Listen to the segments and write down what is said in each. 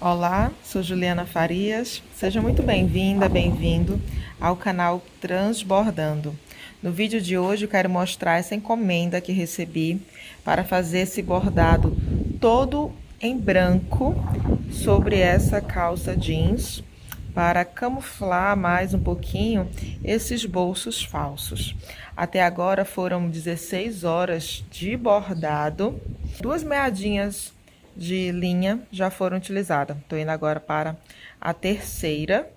Olá, sou Juliana Farias. Seja muito bem-vinda, bem-vindo ao canal Transbordando. No vídeo de hoje eu quero mostrar essa encomenda que recebi para fazer esse bordado todo em branco sobre essa calça jeans para camuflar mais um pouquinho esses bolsos falsos. Até agora foram 16 horas de bordado, 2 meadinhas de linha já foram utilizadas. Estou indo agora para a terceira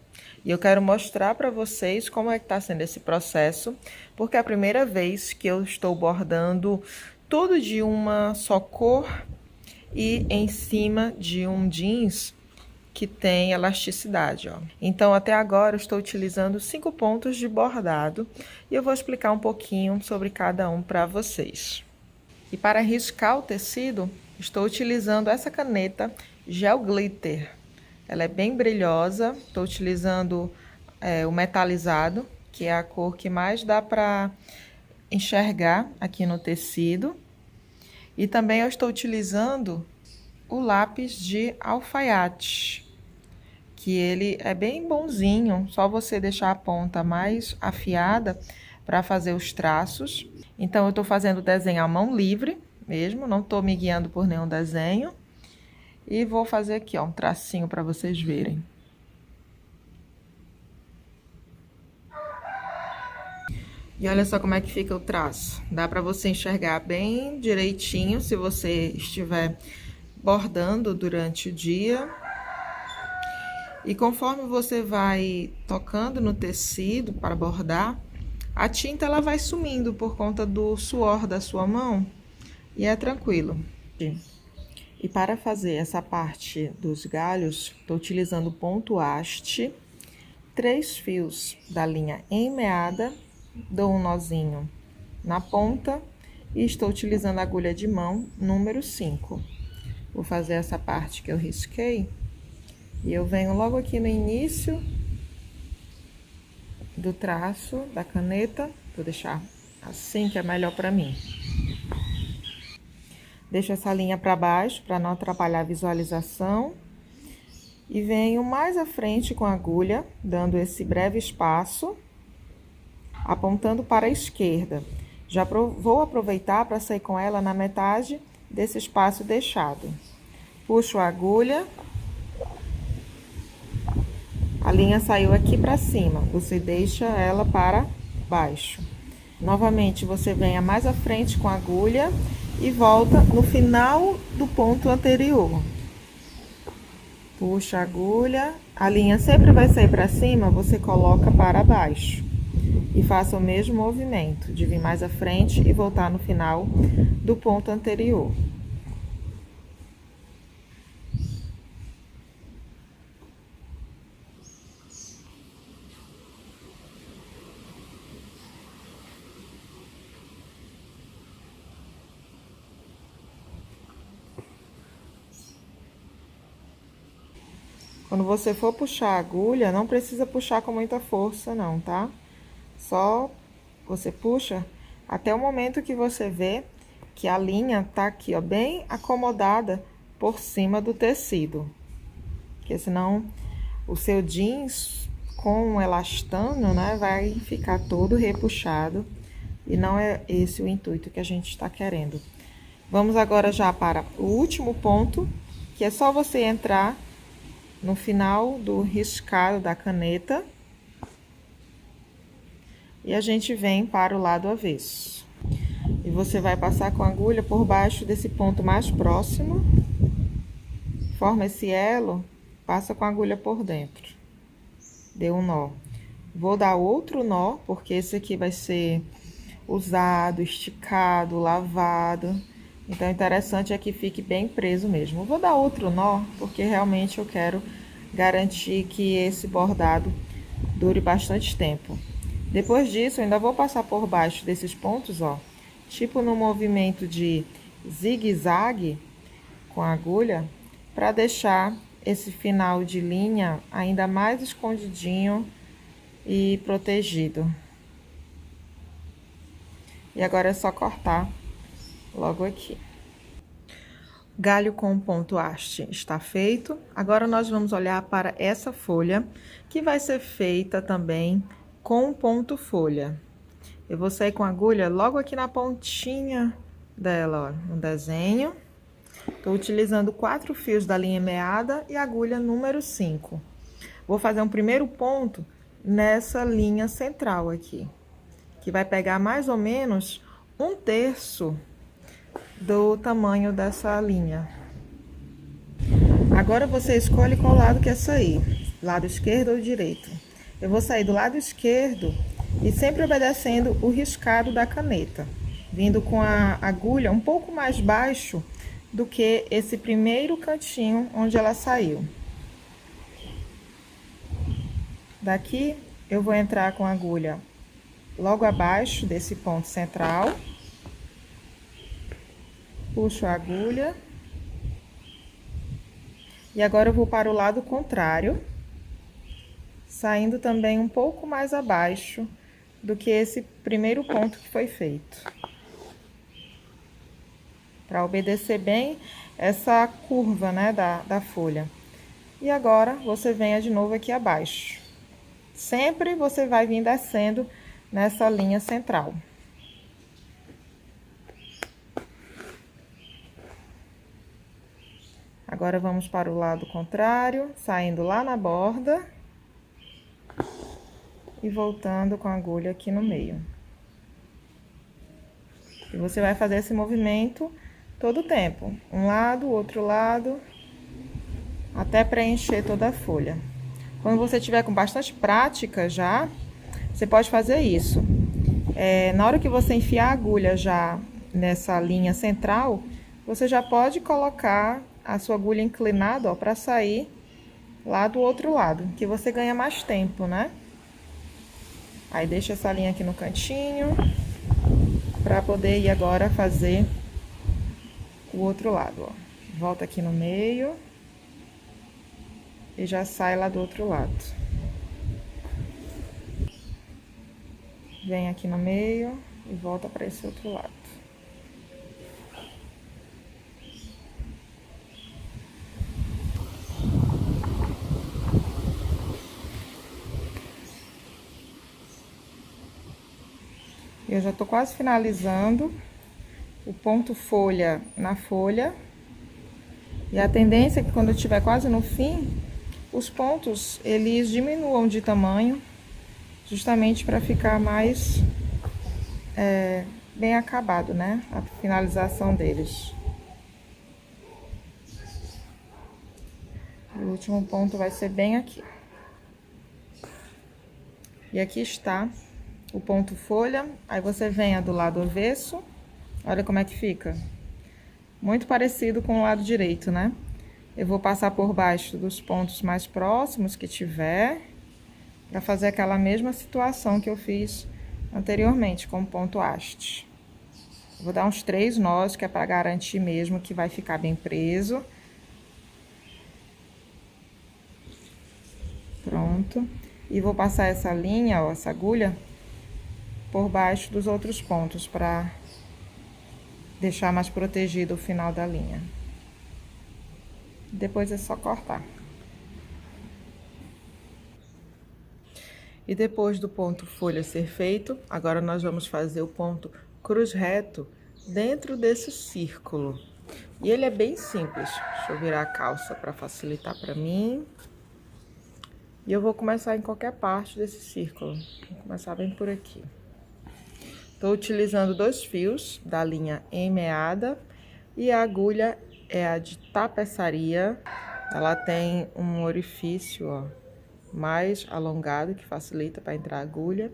e eu quero mostrar para vocês como é que está sendo esse processo, porque é a primeira vez que eu estou bordando tudo de uma só cor e em cima de um jeans que tem elasticidade, ó. Então, até agora eu estou utilizando 5 pontos de bordado e eu vou explicar um pouquinho sobre cada um para vocês. E para riscar o tecido, estou utilizando essa caneta Gel Glitter. Ela é bem brilhosa, estou utilizando o metalizado, que é a cor que mais dá para enxergar aqui no tecido. E também eu estou utilizando o lápis de alfaiate, que ele é bem bonzinho, só você deixar a ponta mais afiada para fazer os traços. Então, eu estou fazendo o desenho à mão livre mesmo, não estou me guiando por nenhum desenho. E vou fazer aqui, ó, um tracinho para vocês verem. E olha só como é que fica o traço. Dá para você enxergar bem direitinho se você estiver bordando durante o dia. E conforme você vai tocando no tecido para bordar, a tinta ela vai sumindo por conta do suor da sua mão e é tranquilo. E para fazer essa parte dos galhos, estou utilizando ponto haste, 3 fios da linha emmeada, dou um nozinho na ponta e estou utilizando a agulha de mão número 5. Vou fazer essa parte que eu risquei e eu venho logo aqui no início do traço da caneta, vou deixar assim que é melhor para mim. Deixo essa linha para baixo para não atrapalhar a visualização e venho mais à frente com a agulha, dando esse breve espaço, apontando para a esquerda. Já vou aproveitar para sair com ela na metade desse espaço deixado. Puxo a agulha. A linha saiu aqui para cima, você deixa ela para baixo. Novamente, você venha mais à frente com a agulha e volta no final do ponto anterior. Puxa a agulha, a linha sempre vai sair para cima, você coloca para baixo. E faça o mesmo movimento, de vir mais à frente e voltar no final do ponto anterior. Quando você for puxar a agulha, não precisa puxar com muita força não, tá? Só você puxa até o momento que você vê que a linha tá aqui, ó, bem acomodada por cima do tecido. Porque senão o seu jeans com o elastano, né, vai ficar todo repuxado. E não é esse o intuito que a gente está querendo. Vamos agora já para o último ponto, que é só você entrar no final do riscado da caneta e a gente vem para o lado avesso. E você vai passar com a agulha por baixo desse ponto mais próximo, forma esse elo, passa com a agulha por dentro. Deu um nó. Vou dar outro nó, porque esse aqui vai ser usado, esticado, lavado. Então, o interessante é que fique bem preso mesmo. Vou dar outro nó, porque realmente eu quero garantir que esse bordado dure bastante tempo. Depois disso, eu ainda vou passar por baixo desses pontos, ó, tipo no movimento de zigue-zague com a agulha, para deixar esse final de linha ainda mais escondidinho e protegido. E agora é só cortar logo aqui. Galho com ponto haste está feito. Agora nós vamos olhar para essa folha, que vai ser feita também com ponto folha. Eu vou sair com a agulha logo aqui na pontinha dela, ó, no desenho. Estou utilizando 4 fios da linha meada e agulha número 5. Vou fazer um primeiro ponto nessa linha central aqui, que vai pegar mais ou menos 1/3 do tamanho dessa linha. Agora você escolhe qual lado quer sair, lado esquerdo ou direito. Eu vou sair do lado esquerdo e sempre obedecendo o riscado da caneta, vindo com a agulha um pouco mais baixo do que esse primeiro cantinho onde ela saiu. Daqui eu vou entrar com a agulha logo abaixo desse ponto central. Puxo a agulha. E agora eu vou para o lado contrário, saindo também um pouco mais abaixo do que esse primeiro ponto que foi feito. Para obedecer bem essa curva, né, da folha. E agora, você venha de novo aqui abaixo. Sempre você vai vir descendo nessa linha central. Agora, vamos para o lado contrário, saindo lá na borda. E voltando com a agulha aqui no meio. E você vai fazer esse movimento todo o tempo. Um lado, outro lado, até preencher toda a folha. Quando você tiver com bastante prática já, você pode fazer isso. Na hora que você enfiar a agulha já nessa linha central, você já pode colocar a sua agulha inclinada, ó, para sair lá do outro lado, que você ganha mais tempo, né? Aí deixa essa linha aqui no cantinho, para poder ir agora fazer o outro lado, ó. Volta aqui no meio e já sai lá do outro lado. Vem aqui no meio e volta para esse outro lado. Eu já tô quase finalizando o ponto folha na folha. E a tendência é que quando eu estiver quase no fim, os pontos, eles diminuam de tamanho, justamente para ficar mais bem acabado, né? A finalização deles. O último ponto vai ser bem aqui. E aqui está o ponto folha. Aí você venha do lado avesso. Olha como é que fica. Muito parecido com o lado direito, né? Eu vou passar por baixo dos pontos mais próximos que tiver, para fazer aquela mesma situação que eu fiz anteriormente com o ponto haste. Vou dar uns 3 nós, que é para garantir mesmo que vai ficar bem preso. Pronto. E vou passar essa linha, ó, essa agulha, por baixo dos outros pontos, para deixar mais protegido o final da linha. Depois é só cortar. E depois do ponto folha ser feito, agora nós vamos fazer o ponto cruz reto dentro desse círculo. E ele é bem simples. Deixa eu virar a calça para facilitar para mim. E eu vou começar em qualquer parte desse círculo. Vou começar bem por aqui. Estou utilizando 2 fios da linha meada e a agulha é a de tapeçaria. Ela tem um orifício, ó, mais alongado, que facilita para entrar a agulha.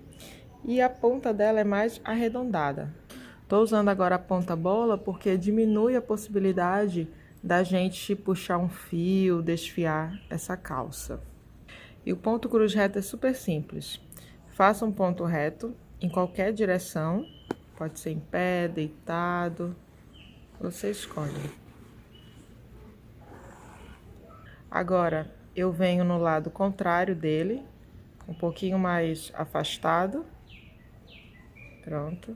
E a ponta dela é mais arredondada. Estou usando agora a ponta bola porque diminui a possibilidade da gente puxar um fio, desfiar essa calça. E o ponto cruz reto é super simples. Faça um ponto reto em qualquer direção, pode ser em pé, deitado, você escolhe. Agora, eu venho no lado contrário dele, um pouquinho mais afastado. Pronto.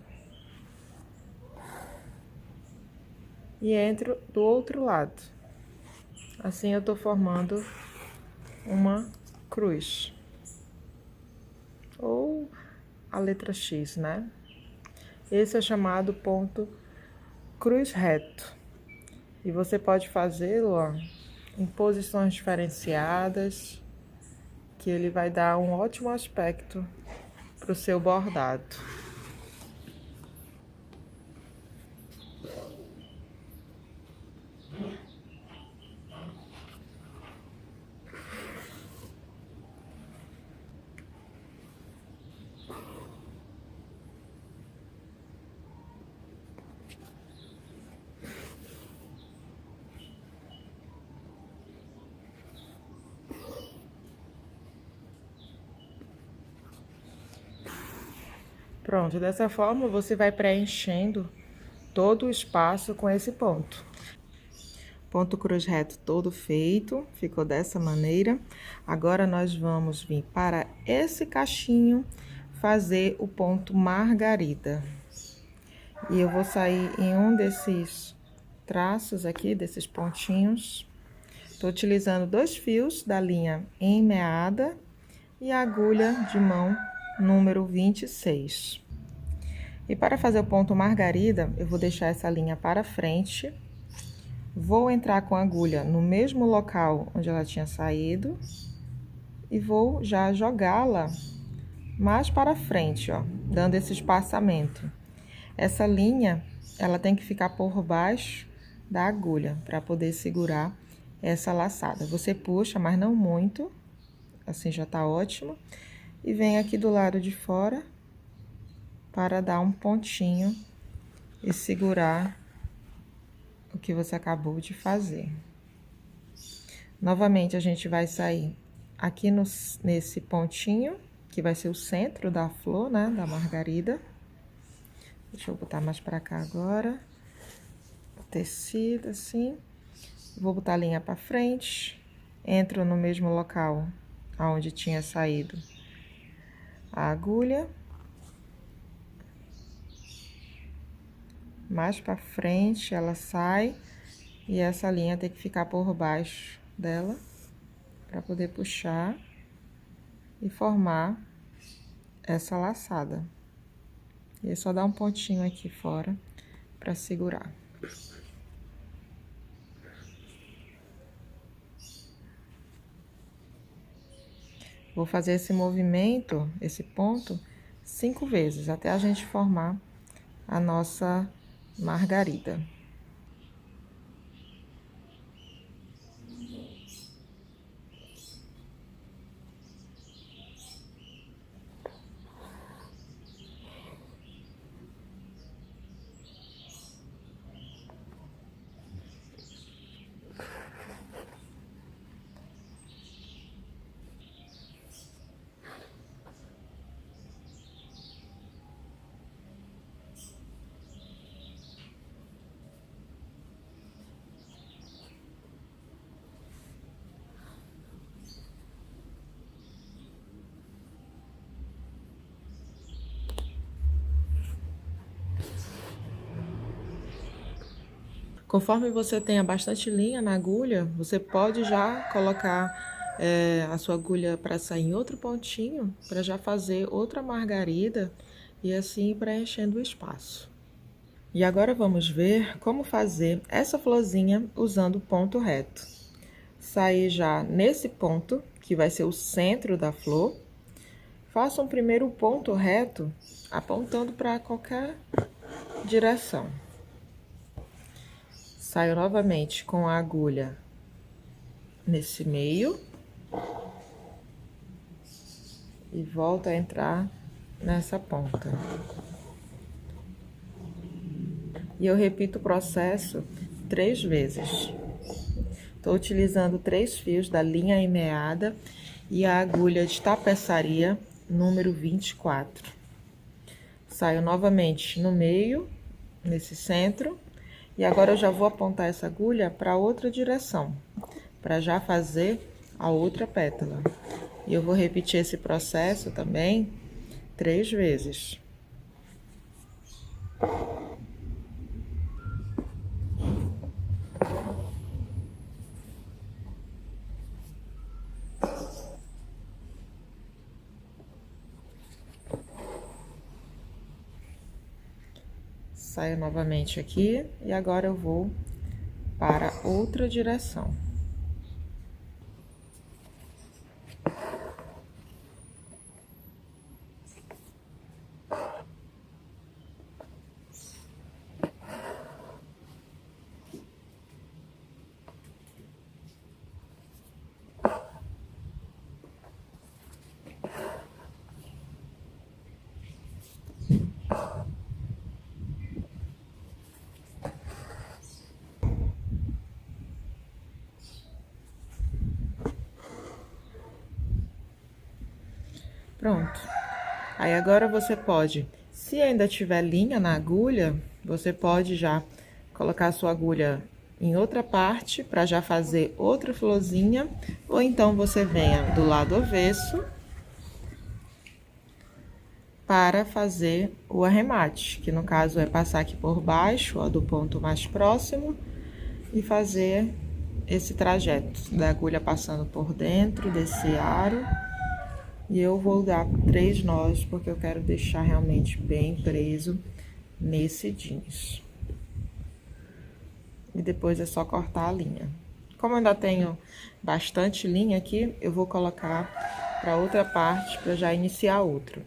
e entro do outro lado. Assim eu tô formando uma cruz. Ou a letra X, né? Esse é chamado ponto cruz reto. E você pode fazê-lo, ó, em posições diferenciadas, que ele vai dar um ótimo aspecto para o seu bordado. Pronto, dessa forma você vai preenchendo todo o espaço com esse ponto. Ponto cruz reto todo feito, ficou dessa maneira. Agora nós vamos vir para esse cachinho fazer o ponto margarida. E eu vou sair em um desses traços aqui, desses pontinhos. Tô utilizando 2 fios da linha emmeada e a agulha de mão número 26. E para fazer o ponto margarida, eu vou deixar essa linha para frente. Vou entrar com a agulha no mesmo local onde ela tinha saído e vou já jogá-la mais para frente, ó, dando esse espaçamento. Essa linha, ela tem que ficar por baixo da agulha para poder segurar essa laçada. Você puxa, mas não muito, assim já tá ótimo. E vem aqui do lado de fora para dar um pontinho e segurar o que você acabou de fazer. Novamente, a gente vai sair aqui nesse pontinho, que vai ser o centro da flor, né, da margarida. Deixa eu botar mais pra cá agora. O tecido, assim. Vou botar a linha pra frente. Entro no mesmo local aonde tinha saído a agulha. Mais pra frente ela sai e essa linha tem que ficar por baixo dela para poder puxar e formar essa laçada. E é só dar um pontinho aqui fora para segurar. Vou fazer esse movimento, esse ponto, 5 vezes, até a gente formar a nossa margarida. Conforme você tenha bastante linha na agulha, você pode já colocar a sua agulha para sair em outro pontinho, para já fazer outra margarida e assim ir preenchendo o espaço. E agora vamos ver como fazer essa florzinha usando ponto reto. Sair já nesse ponto, que vai ser o centro da flor. Faça um primeiro ponto reto, apontando para qualquer direção. Saio novamente com a agulha nesse meio. E volto a entrar nessa ponta. E eu repito o processo 3 vezes. Estou utilizando 3 fios da linha emmeada e a agulha de tapeçaria número 24. Saio novamente no meio, nesse centro. E agora eu já vou apontar essa agulha para outra direção, para já fazer a outra pétala. E eu vou repetir esse processo também 3 vezes. saia novamente aqui e agora eu vou para outra direção. Pronto. Aí agora você pode, se ainda tiver linha na agulha, você pode já colocar a sua agulha em outra parte para já fazer outra florzinha, ou então você venha do lado avesso para fazer o arremate, que no caso é passar aqui por baixo, ó, do ponto mais próximo e fazer esse trajeto da agulha passando por dentro desse aro. E eu vou dar 3 nós, porque eu quero deixar realmente bem preso nesse jeans. E depois é só cortar a linha. Como eu ainda tenho bastante linha aqui, eu vou colocar para outra parte, para já iniciar outra.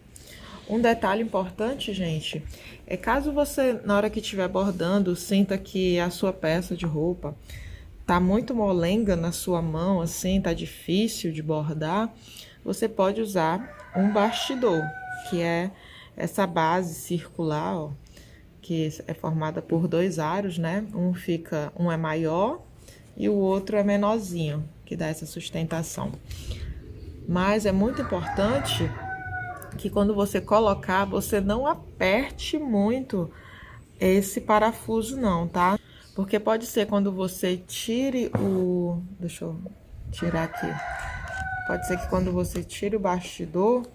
Um detalhe importante, gente, é caso você, na hora que estiver bordando, sinta que a sua peça de roupa tá muito molenga na sua mão, assim, tá difícil de bordar, você pode usar um bastidor, que é essa base circular, ó, que é formada por 2 aros, né? Um é maior e o outro é menorzinho, que dá essa sustentação. Mas é muito importante que quando você colocar, você não aperte muito esse parafuso não, tá? Porque pode ser quando você tire o... Deixa eu tirar aqui. Pode ser que quando você tire o bastidor,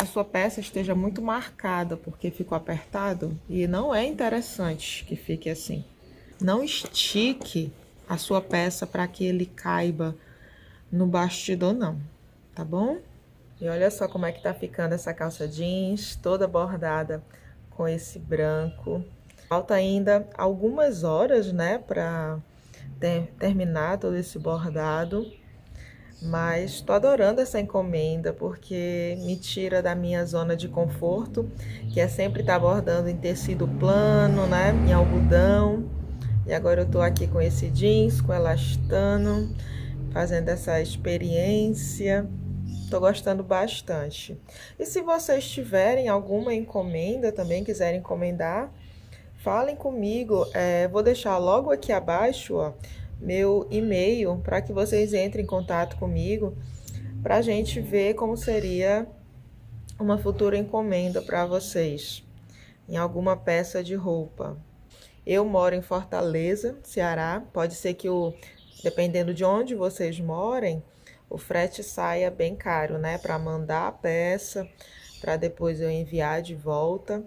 a sua peça esteja muito marcada, porque ficou apertado. E não é interessante que fique assim. Não estique a sua peça para que ele caiba no bastidor, não. Tá bom? E olha só como é que tá ficando essa calça jeans, toda bordada com esse branco. Falta ainda algumas horas, né, para terminar todo esse bordado. Mas tô adorando essa encomenda, porque me tira da minha zona de conforto, que é sempre estar bordando em tecido plano, né, em algodão. E agora eu tô aqui com esse jeans, com elastano, fazendo essa experiência. Tô gostando bastante. E se vocês tiverem alguma encomenda também, quiserem encomendar, falem comigo. Vou deixar logo aqui abaixo, ó, meu e-mail para que vocês entrem em contato comigo para a gente ver como seria uma futura encomenda para vocês em alguma peça de roupa. Eu moro em Fortaleza, Ceará. Pode ser que dependendo de onde vocês morem, o frete saia bem caro, né? Para mandar a peça, para depois eu enviar de volta.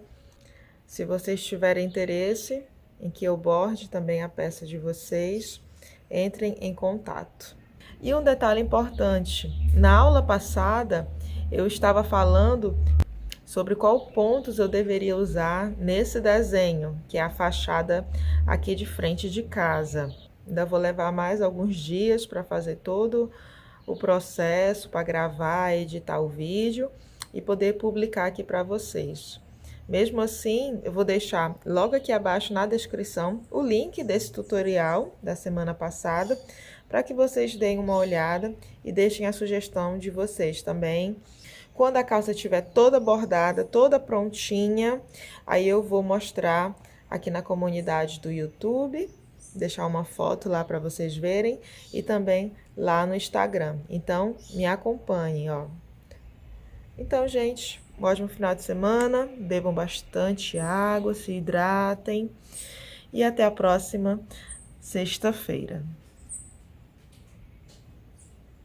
Se vocês tiverem interesse em que eu borde também a peça de vocês, entrem em contato. E um detalhe importante, na aula passada eu estava falando sobre qual pontos eu deveria usar nesse desenho, que é a fachada aqui de frente de casa. Ainda vou levar mais alguns dias para fazer todo o processo, para gravar, editar o vídeo e poder publicar aqui para vocês. Mesmo assim, eu vou deixar logo aqui abaixo na descrição o link desse tutorial da semana passada, para que vocês deem uma olhada e deixem a sugestão de vocês também. Quando a calça estiver toda bordada, toda prontinha, aí eu vou mostrar aqui na comunidade do YouTube, deixar uma foto lá para vocês verem e também lá no Instagram. Então, me acompanhem, ó. Então, gente, um ótimo final de semana, bebam bastante água, se hidratem e até a próxima sexta-feira.